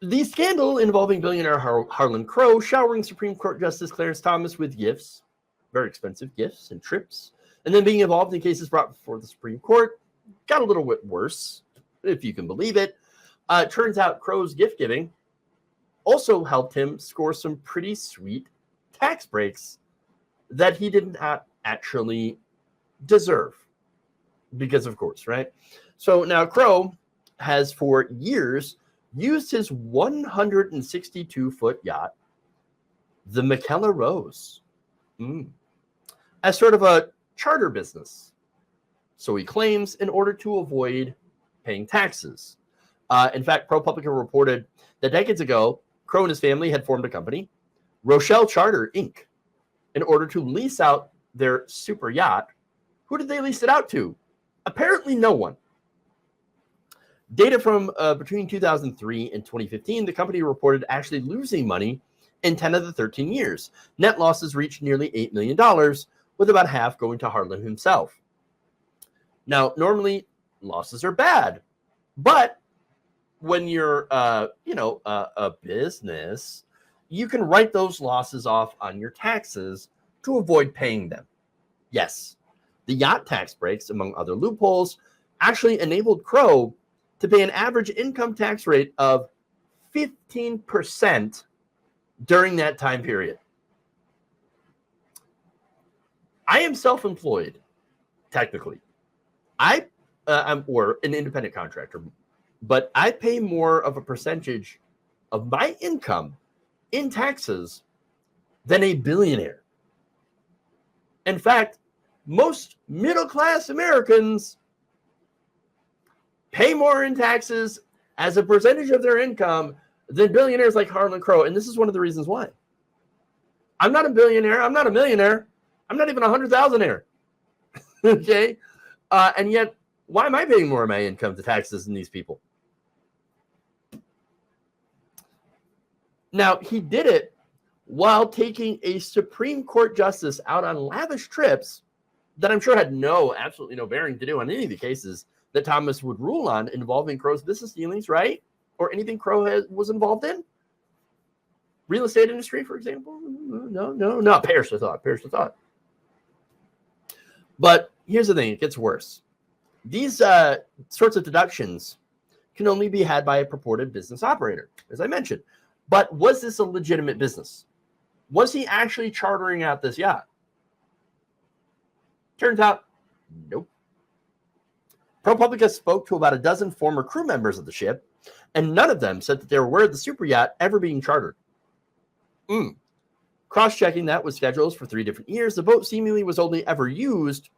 The scandal involving billionaire Harlan Crow showering Supreme Court Justice Clarence Thomas with gifts, very expensive gifts and trips, and then being involved in cases brought before the Supreme Court got a little bit worse, if you can believe it. Turns out Crow's gift giving also helped him score some pretty sweet tax breaks that he did not actually deserve. Because, of course, right? So now Crow has for years used his 162-foot yacht, the McKellar Rose, as sort of a charter business. So he claims in order to avoid paying taxes. In fact, ProPublica reported that decades ago, Crow and his family had formed a company, Rochelle Charter, Inc., in order to lease out their super yacht. Who did they lease it out to? Apparently no one. Data from between 2003 and 2015, the company reported actually losing money in 10 of the 13 years. Net losses reached nearly $8 million, with about half going to Harlan himself. Now, normally losses are bad, but when you're, a business, you can write those losses off on your taxes to avoid paying them. Yes, the yacht tax breaks, among other loopholes, actually enabled Crow to pay an average income tax rate of 15% during that time period. I am self-employed, technically. I'm an independent contractor, but I pay more of a percentage of my income in taxes than a billionaire. In fact, most middle-class Americans pay more in taxes as a percentage of their income than billionaires like Harlan Crow. And this is one of the reasons why. I'm not a billionaire. I'm not a millionaire. I'm not even a 100,000-aire. Okay? And yet, why am I paying more of my income to taxes than these people? Now, he did it while taking a Supreme Court justice out on lavish trips that I'm sure had absolutely no bearing to do on any of the cases that Thomas would rule on involving Crow's business dealings, right? Or anything Crow was involved in. Real estate industry, for example? No. Perish the thought. But here's the thing, it gets worse. These sorts of deductions can only be had by a purported business operator, as I mentioned. But was this a legitimate business? Was he actually chartering out this yacht? Turns out, nope. ProPublica spoke to about a dozen former crew members of the ship, and none of them said that they were aware of the super yacht ever being chartered. Cross-checking that with schedules for 3 different years, the boat seemingly was only ever used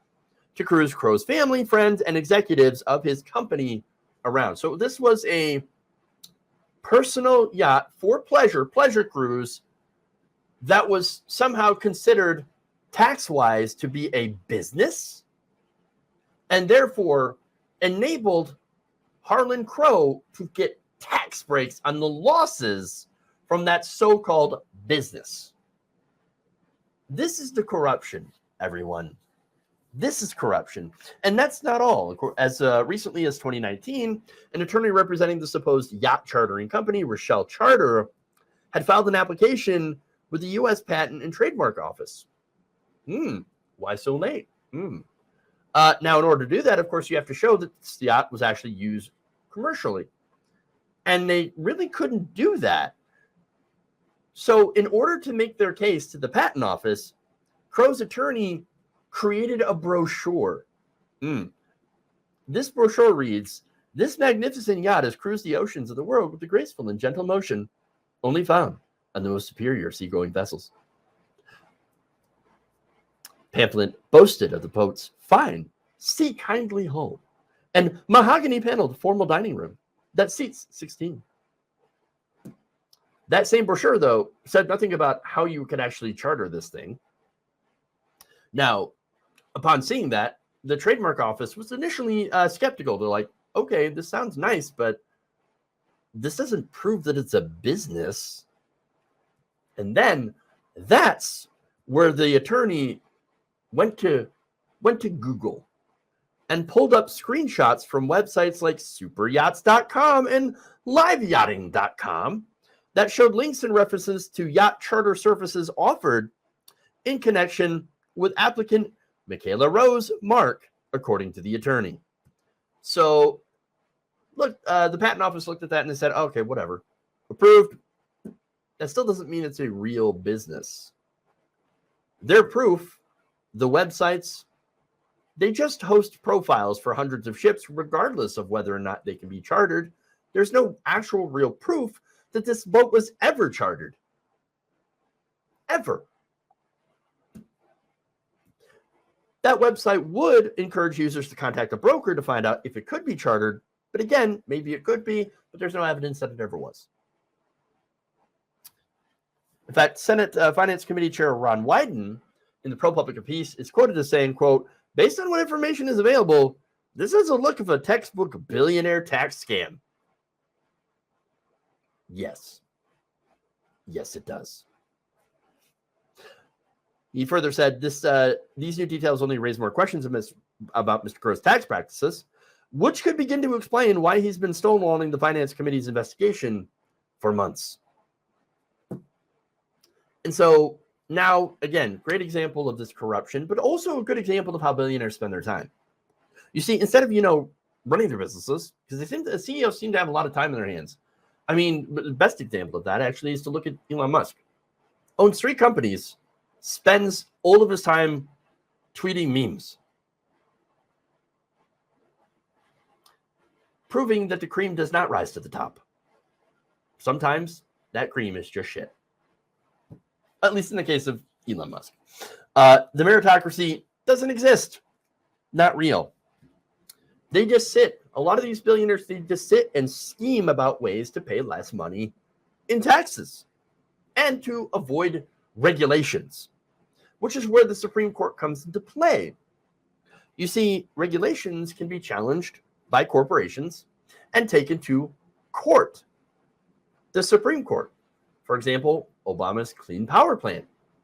to cruise Crow's family, friends, and executives of his company around. So this was a personal yacht for pleasure cruise that was somehow considered tax-wise to be a business, and therefore enabled Harlan Crow to get tax breaks on the losses from that so-called business. This is the corruption, everyone. This is corruption. And that's not all. As recently as 2019, an attorney representing the supposed yacht chartering company, Rochelle Charter, had filed an application with the U.S. Patent and Trademark Office. Why so late? Now, in order to do that, of course, you have to show that this yacht was actually used commercially. And they really couldn't do that. So in order to make their case to the patent office, Crow's attorney created a brochure. This brochure reads, "This magnificent yacht has cruised the oceans of the world with a graceful and gentle motion, only found on the most superior seagoing vessels." Pamphlet boasted of the boat's fine, sea kindly hull and mahogany paneled formal dining room that seats 16. That same brochure, though, said nothing about how you could actually charter this thing. Now, upon seeing that, the trademark office was initially skeptical. They're like, okay, this sounds nice, but this doesn't prove that it's a business. And then that's where the attorney went to Google and pulled up screenshots from websites like superyachts.com and liveyachting.com that showed links and references to yacht charter services offered in connection with applicant Michaela Rose Mark, according to the attorney. So, look, the patent office looked at that and they said, okay, whatever. Approved. That still doesn't mean it's a real business. Their proof, the websites, they just host profiles for hundreds of ships, regardless of whether or not they can be chartered. There's no actual real proof that this boat was ever chartered. Ever. That website would encourage users to contact a broker to find out if it could be chartered. But again, maybe it could be, but there's no evidence that it ever was. In fact, Senate Finance Committee Chair Ron Wyden in the ProPublica piece is quoted as saying, quote, based on what information is available, this is a look of a textbook billionaire tax scam. Yes. Yes, it does. He further said, these new details only raise more questions about Mr. Crow's tax practices, which could begin to explain why he's been stonewalling the Finance Committee's investigation for months. And so now, again, great example of this corruption, but also a good example of how billionaires spend their time. You see, instead of, running their businesses, because the CEOs seem to have a lot of time in their hands. I mean, the best example of that actually is to look at Elon Musk. Owns 3 companies, spends all of his time tweeting memes, proving that the cream does not rise to the top. Sometimes that cream is just shit. At least in the case of Elon Musk. The meritocracy doesn't exist. Not real. They just sit. A lot of these billionaires, they just sit and scheme about ways to pay less money in taxes and to avoid regulations, which is where the Supreme Court comes into play. You see, regulations can be challenged by corporations and taken to court. The Supreme Court, for example, Obama's Clean Power Plan,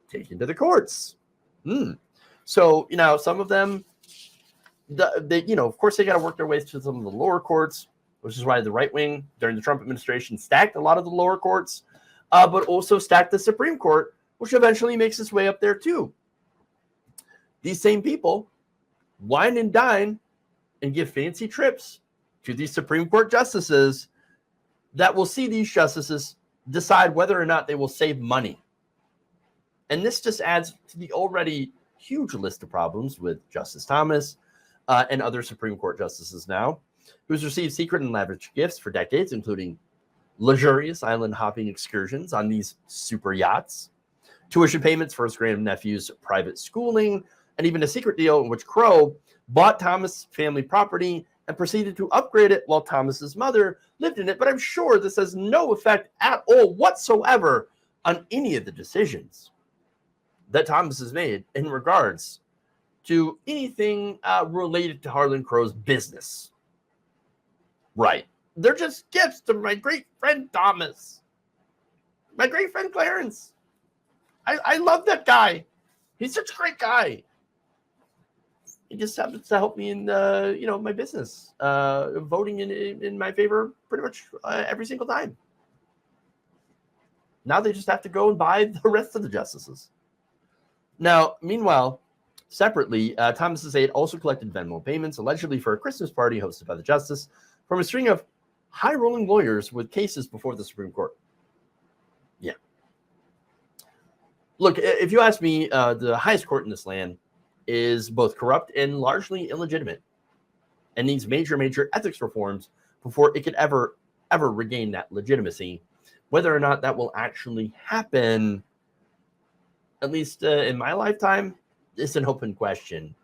taken to the courts. So, some of them, of course, they got to work their ways to some of the lower courts, which is why the right wing during the Trump administration stacked a lot of the lower courts, but also stacked the Supreme Court, which eventually makes its way up there too. These same people wine and dine and give fancy trips to these Supreme Court justices that will see these justices decide whether or not they will save money. And this just adds to the already huge list of problems with Justice Thomas and other Supreme Court justices now, who's received secret and lavish gifts for decades, including luxurious island hopping excursions on these super yachts, tuition payments for his grandnephew's private schooling, and even a secret deal in which Crow bought Thomas' family property and proceeded to upgrade it while Thomas's mother lived in it. But I'm sure this has no effect at all whatsoever on any of the decisions that Thomas has made in regards to anything related to Harlan Crow's business. Right. They're just gifts to my great friend Thomas, my great friend Clarence. I love that guy. He's such a great guy. He just happens to help me in, my business, voting in my favor pretty much every single time. Now they just have to go and buy the rest of the justices. Now, meanwhile, separately, Thomas's aide also collected Venmo payments, allegedly for a Christmas party hosted by the justice, from a string of high-rolling lawyers with cases before the Supreme Court. Yeah. Look, if you ask me, the highest court in this land is both corrupt and largely illegitimate and needs major, major ethics reforms before it could ever regain that legitimacy. Whether or not that will actually happen, at least in my lifetime, is an open question.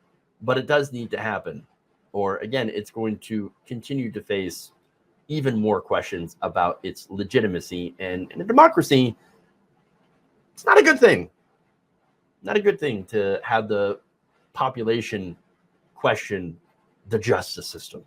But it does need to happen. Or, again, it's going to continue to face even more questions about its legitimacy. And in a democracy, it's not a good thing. Not a good thing to have the population question the justice system.